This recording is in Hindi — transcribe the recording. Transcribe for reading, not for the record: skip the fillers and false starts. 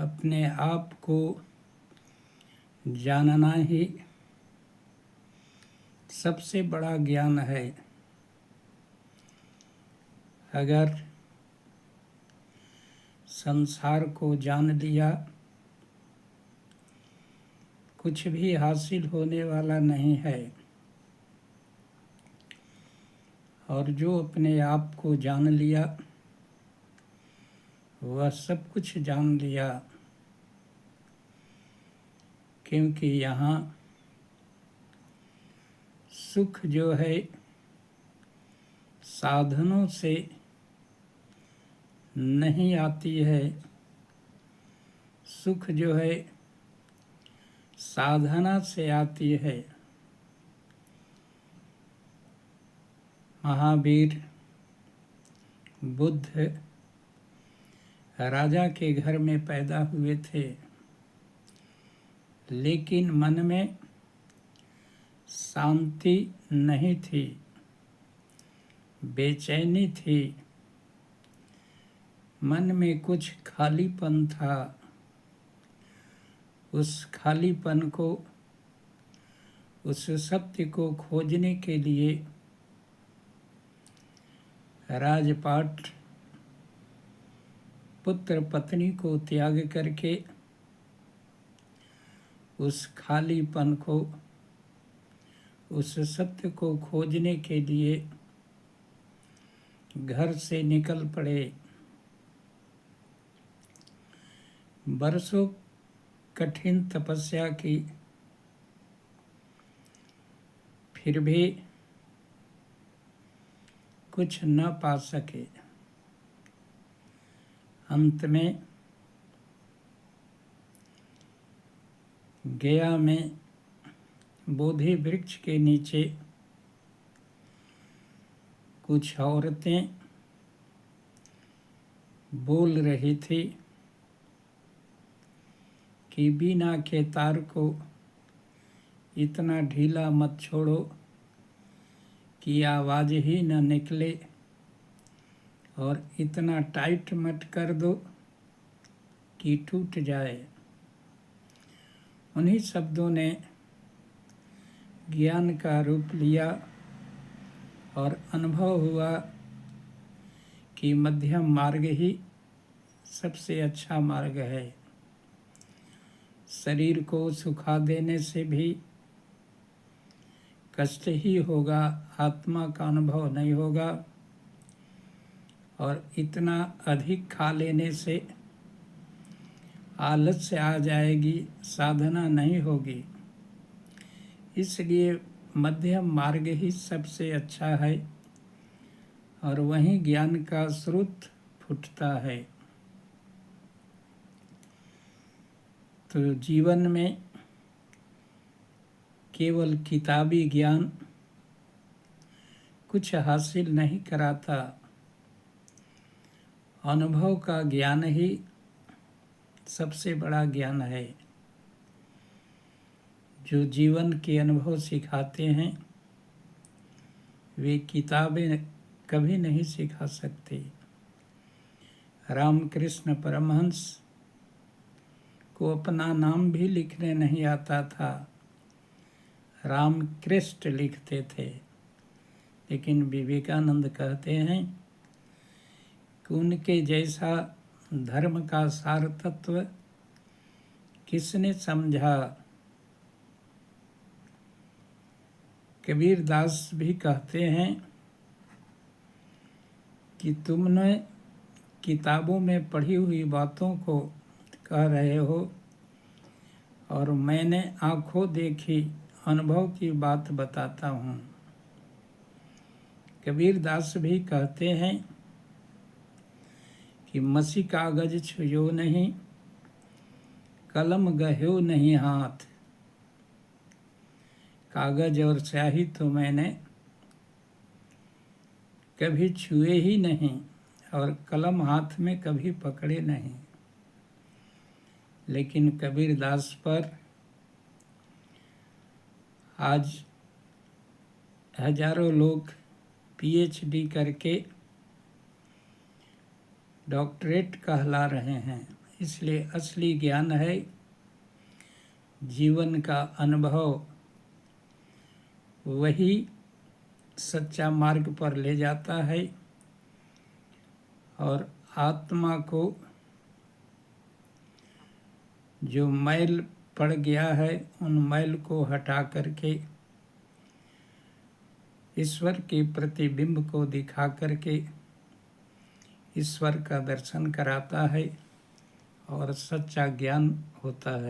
अपने आप को जानना ही सबसे बड़ा ज्ञान है। अगर संसार को जान लिया, कुछ भी हासिल होने वाला नहीं है। और जो अपने आप को जान लिया, वह सब कुछ जान लिया। क्योंकि यहाँ सुख जो है साधनों से नहीं आती है, सुख जो है साधना से आती है। महावीर बुद्ध राजा के घर में पैदा हुए थे, लेकिन मन में शांति नहीं थी, बेचैनी थी, मन में कुछ खालीपन था। उस खालीपन को, उस सत्य को खोजने के लिए राजपाट पुत्र पत्नी को त्याग करके उस खालीपन को, उस सत्य को खोजने के लिए घर से निकल पड़े। बरसों कठिन तपस्या की, फिर भी कुछ न पा सके। अंत में गया में बोधि वृक्ष के नीचे कुछ औरतें बोल रही थी कि बिना के तार को इतना ढीला मत छोड़ो कि आवाज़ ही न निकले, और इतना टाइट मत कर दो कि टूट जाए। उन्हीं शब्दों ने ज्ञान का रूप लिया और अनुभव हुआ कि मध्यम मार्ग ही सबसे अच्छा मार्ग है। शरीर को सुखा देने से भी कष्ट ही होगा, आत्मा का अनुभव नहीं होगा। और इतना अधिक खा लेने से आलस्य आ जाएगी, साधना नहीं होगी। इसलिए मध्यम मार्ग ही सबसे अच्छा है, और वहीं ज्ञान का स्रोत फूटता है। तो जीवन में केवल किताबी ज्ञान कुछ हासिल नहीं कराता, अनुभव का ज्ञान ही सबसे बड़ा ज्ञान है। जो जीवन के अनुभव सिखाते हैं, वे किताबें कभी नहीं सिखा सकते। रामकृष्ण परमहंस को अपना नाम भी लिखने नहीं आता था, राम कृष्ण लिखते थे। लेकिन विवेकानंद कहते हैं कि उनके जैसा धर्म का सार तत्व किसने समझा। कबीर दास भी कहते हैं कि तुमने किताबों में पढ़ी हुई बातों को कह रहे हो, और मैंने आंखों देखी अनुभव की बात बताता हूँ। कबीर दास भी कहते हैं कि मसी कागज छुयो नहीं, कलम गह्यो नहीं हाथ। कागज और स्याही तो मैंने कभी छुए ही नहीं, और कलम हाथ में कभी पकड़े नहीं। लेकिन कबीर दास पर आज हजारों लोग पीएचडी करके डॉक्टरेट कहला रहे हैं। इसलिए असली ज्ञान है जीवन का अनुभव, वही सच्चा मार्ग पर ले जाता है और आत्मा को जो मैल पड़ गया है उन मैल को हटा करके ईश्वर के प्रतिबिंब को दिखा करके ईश्वर का दर्शन कराता है और सच्चा ज्ञान होता है।